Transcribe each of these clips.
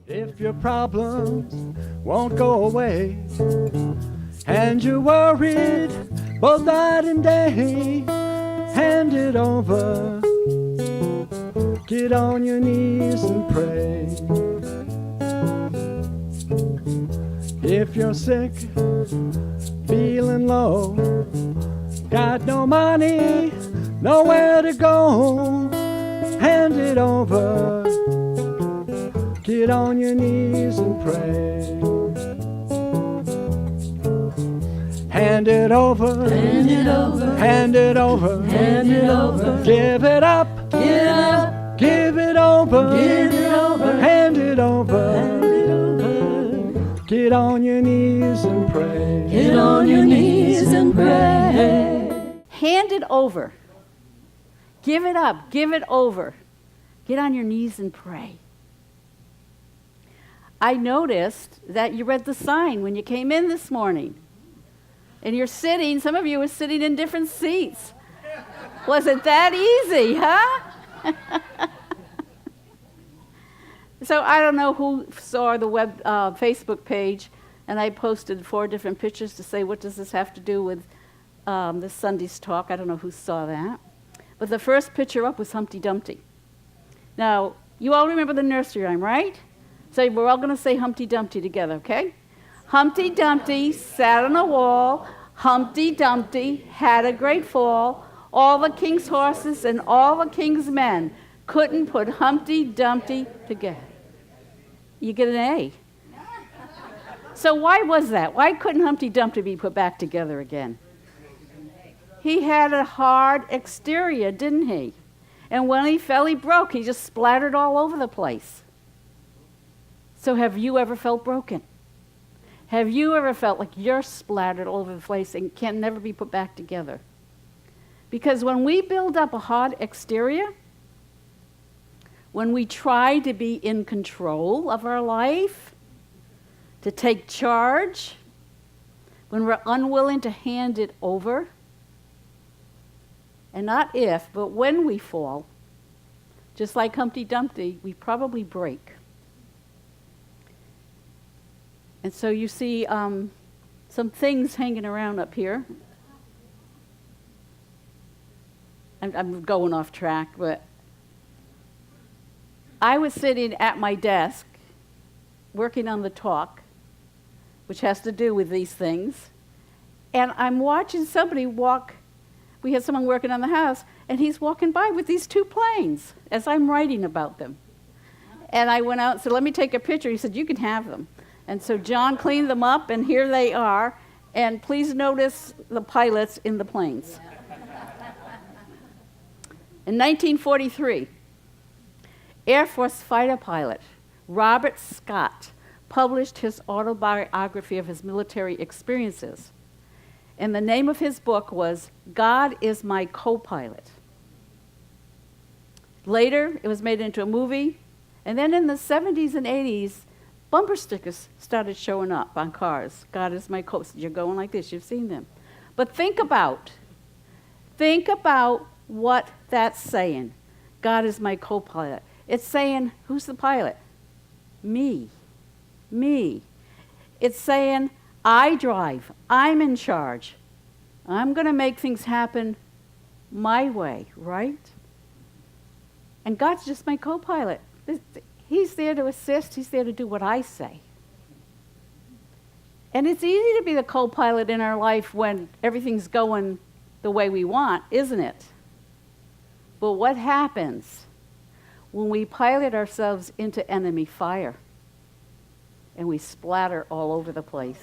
If your problems won't go away and you're worried both night and day, hand it over. Get on your knees and pray. If you're sick, feeling low, got no money, nowhere to go, hand it over. Get on your knees and pray. Hand it over. Hand it over. Hand it over. Hand it over. Give it up. Give it up. Give it over. Give it over. Hand it over. Hand it over. Get on your knees and pray. Get on your knees and pray. Hand it over. Give it up. Give it over. Get on your knees and pray. I noticed that you read the sign when you came in this morning. And you're sitting, some of you were sitting in different seats. Was it that easy, huh? So I don't know who saw the Facebook page, and I posted 4 different pictures to say, what does this have to do with this Sunday's talk? I don't know who saw that. But the first picture up was Humpty Dumpty. Now, you all remember the nursery rhyme, right? So we're all going to say Humpty Dumpty together, okay? Humpty Dumpty sat on a wall. Humpty Dumpty had a great fall. All the king's horses and all the king's men couldn't put Humpty Dumpty together. You get an A. So why was that? Why couldn't Humpty Dumpty be put back together again? He had a hard exterior, didn't he? And when he fell, he broke. He just splattered all over the place. So have you ever felt broken? Have you ever felt like you're splattered all over the place and can never be put back together? Because when we build up a hard exterior, when we try to be in control of our life, to take charge, when we're unwilling to hand it over, and not if, but when we fall, just like Humpty Dumpty, we probably break. And so you see some things hanging around up here. I'm going off track, but I was sitting at my desk working on the talk, which has to do with these things, and I'm watching somebody walk. We had someone working on the house, and he's walking by with these 2 planes as I'm writing about them. And I went out and said, let me take a picture. He said, you can have them. And so John cleaned them up, and here they are. And please notice the pilots in the planes. In 1943, Air Force fighter pilot Robert Scott published his autobiography of his military experiences. And the name of his book was God is My Co-Pilot. Later, it was made into a movie. And then in the 70s and 80s, bumper stickers started showing up on cars. God is my co-pilot. You're going like this. You've seen them. But think about what that's saying. God is my co-pilot. It's saying, who's the pilot? Me. It's saying, I drive. I'm in charge. I'm going to make things happen my way, right? And God's just my co-pilot. He's there to assist. He's there to do what I say. And it's easy to be the co-pilot in our life when everything's going the way we want, isn't it? But what happens when we pilot ourselves into enemy fire and we splatter all over the place?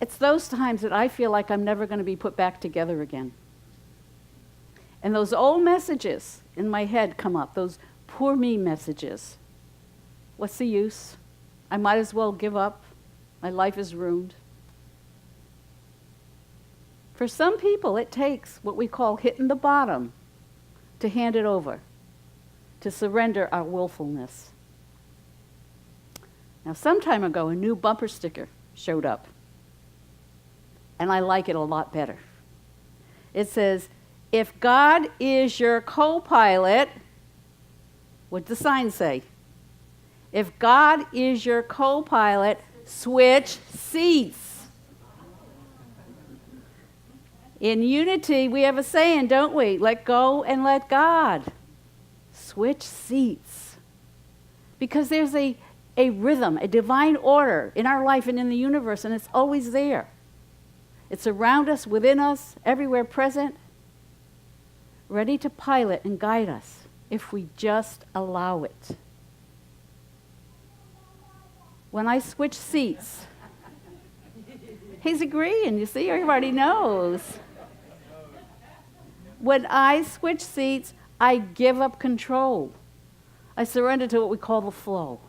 It's those times that I feel like I'm never going to be put back together again. And those old messages in my head come up, those poor me messages. What's the use? I might as well give up. My life is ruined. For some people, it takes what we call hitting the bottom to hand it over, to surrender our willfulness. Now, some time ago, a new bumper sticker showed up, and I like it a lot better. It says, If God is your co-pilot, what's the sign say? If God is your co-pilot, switch seats. In unity, we have a saying, don't we? Let go and let God. Switch seats. Because there's a rhythm, a divine order in our life and in the universe, and it's always there. It's around us, within us, everywhere present, ready to pilot and guide us if we just allow it. When I switch seats, he's agreeing, you see, everybody knows. When I switch seats, I give up control. I surrender to what we call the flow.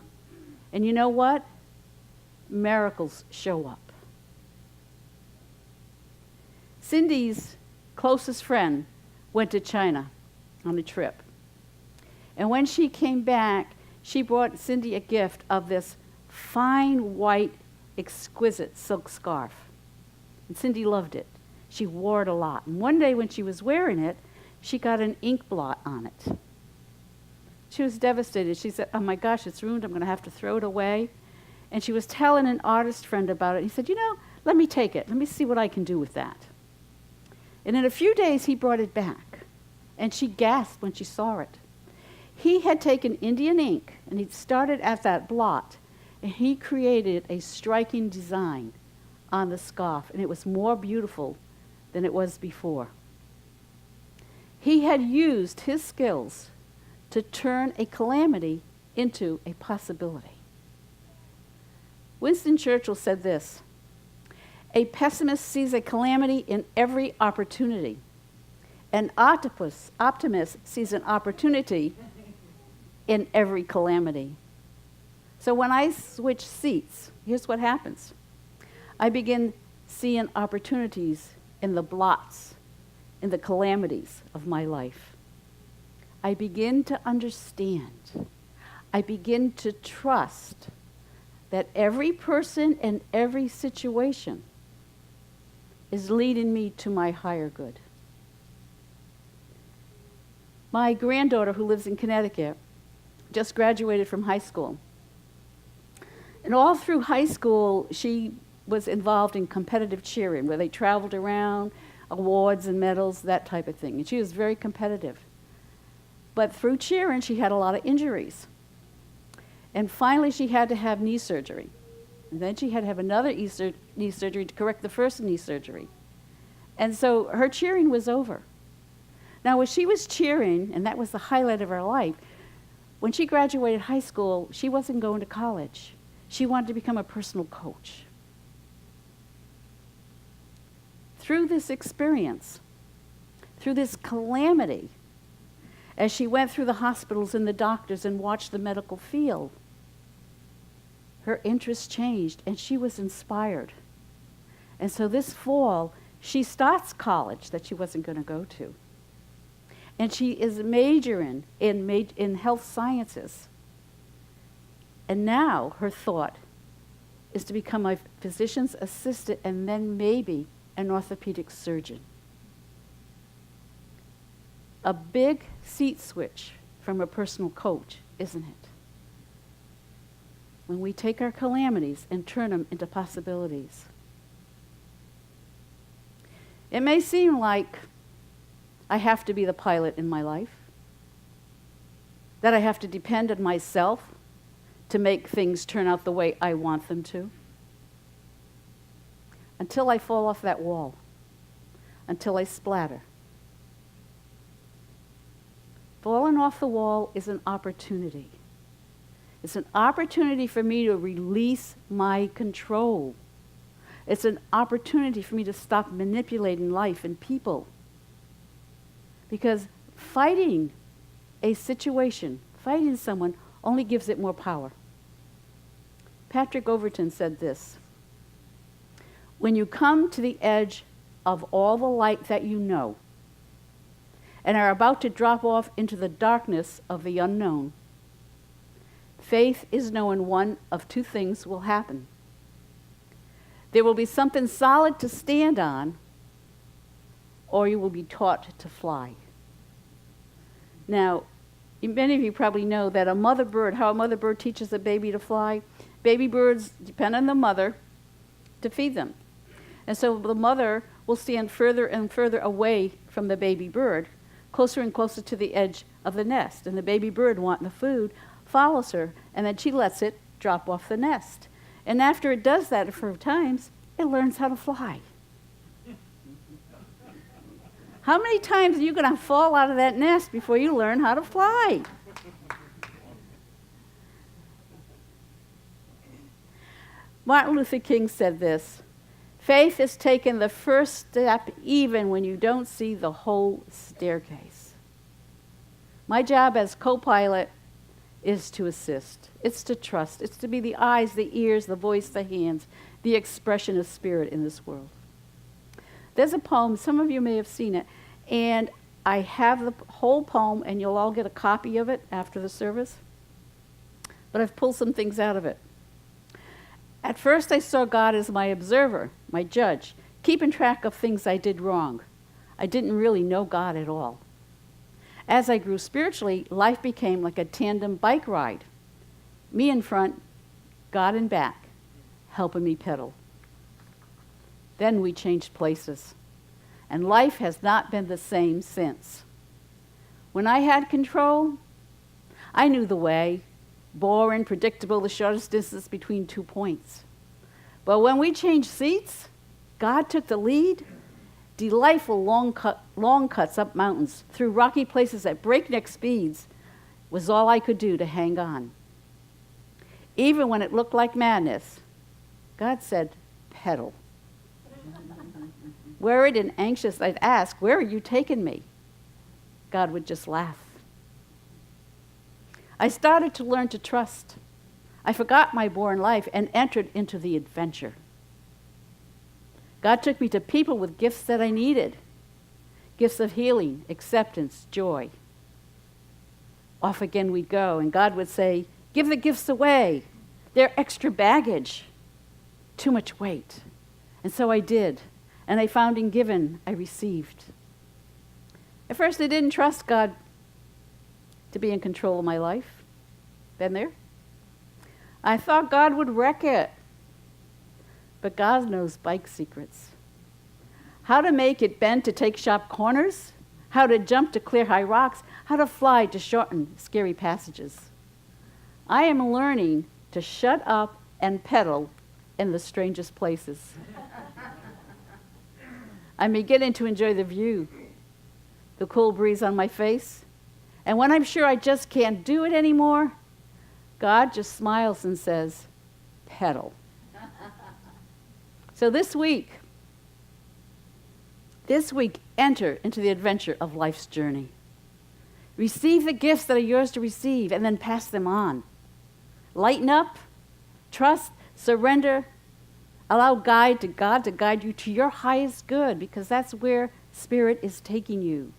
And you know what? Miracles show up. Cindy's closest friend went to China on a trip. And when she came back, she brought Cindy a gift of this fine white, exquisite silk scarf. And Cindy loved it. She wore it a lot. And one day when she was wearing it, she got an ink blot on it. She was devastated. She said, oh my gosh, it's ruined. I'm going to have to throw it away. And she was telling an artist friend about it. He said, let me take it. Let me see what I can do with that. And in a few days, he brought it back. And she gasped when she saw it. He had taken Indian ink, and he'd started at that blot, and he created a striking design on the scarf, and it was more beautiful than it was before. He had used his skills to turn a calamity into a possibility. Winston Churchill said this, a pessimist sees a calamity in every opportunity. An optimist sees an opportunity in every calamity. So when I switch seats, here's what happens. I begin seeing opportunities in the blots, in the calamities of my life. I begin to understand. I begin to trust that every person and every situation is leading me to my higher good. My granddaughter, who lives in Connecticut, just graduated from high school. And all through high school, she was involved in competitive cheering, where they traveled around, awards and medals, that type of thing. And she was very competitive. But through cheering, she had a lot of injuries. And finally, she had to have knee surgery. And then she had to have another knee surgery to correct the first knee surgery. And so her cheering was over. Now, when she was cheering, and that was the highlight of her life, when she graduated high school, she wasn't going to college. She wanted to become a personal coach. Through this experience, through this calamity, as she went through the hospitals and the doctors and watched the medical field, her interests changed and she was inspired. And so this fall, she starts college that she wasn't going to go to. And she is majoring in health sciences. And now her thought is to become a physician's assistant and then maybe an orthopedic surgeon. A big seat switch from a personal coach, isn't it? When we take our calamities and turn them into possibilities. It may seem like I have to be the pilot in my life, that I have to depend on myself to make things turn out the way I want them to. Until I fall off that wall, until I splatter. Falling off the wall is an opportunity. It's an opportunity for me to release my control. It's an opportunity for me to stop manipulating life and people. Because fighting a situation, fighting someone, only gives it more power. Patrick Overton said this, when you come to the edge of all the light that you know and are about to drop off into the darkness of the unknown, faith is knowing one of two things will happen. There will be something solid to stand on, or you will be taught to fly. Now, many of you probably know that how a mother bird teaches a baby to fly. Baby birds depend on the mother to feed them. And so the mother will stand further and further away from the baby bird, closer and closer to the edge of the nest. And the baby bird, wanting the food, follows her, and then she lets it drop off the nest. And after it does that a few times, it learns how to fly. How many times are you going to fall out of that nest before you learn how to fly? Martin Luther King said this: faith is taking the first step even when you don't see the whole staircase. My job as co-pilot is to assist. It's to trust. It's to be the eyes, the ears, the voice, the hands, the expression of spirit in this world. There's a poem, some of you may have seen it, and I have the whole poem, and you'll all get a copy of it after the service. But I've pulled some things out of it. At first, I saw God as my observer, my judge, keeping track of things I did wrong. I didn't really know God at all. As I grew spiritually, life became like a tandem bike ride. Me in front, God in back, helping me pedal. Then we changed places, and life has not been the same since. When I had control, I knew the way, boring, predictable, the shortest distance between 2 points. But when we changed seats, God took the lead. Delightful long cuts up mountains through rocky places at breakneck speeds was all I could do to hang on. Even when it looked like madness, God said, pedal. Worried and anxious, I'd ask, where are you taking me? God would just laugh. I started to learn to trust. I forgot my boring life and entered into the adventure. God took me to people with gifts that I needed. Gifts of healing, acceptance, joy. Off again we'd go, and God would say, give the gifts away. They're extra baggage. Too much weight. And so I did. And I found in giving, I received. At first, I didn't trust God to be in control of my life. Been there? I thought God would wreck it. But God knows bike secrets. How to make it bend to take sharp corners, how to jump to clear high rocks, how to fly to shorten scary passages. I am learning to shut up and pedal in the strangest places. I'm beginning to enjoy the view, the cool breeze on my face, and when I'm sure I just can't do it anymore, God just smiles and says, pedal. So this week, enter into the adventure of life's journey. Receive the gifts that are yours to receive and then pass them on. Lighten up, trust, surrender, allow God to guide you to your highest good, because that's where Spirit is taking you,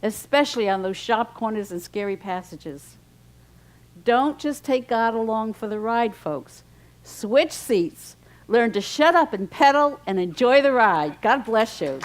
especially on those sharp corners and scary passages. Don't just take God along for the ride, folks. Switch seats. Learn to shut up and pedal and enjoy the ride. God bless you.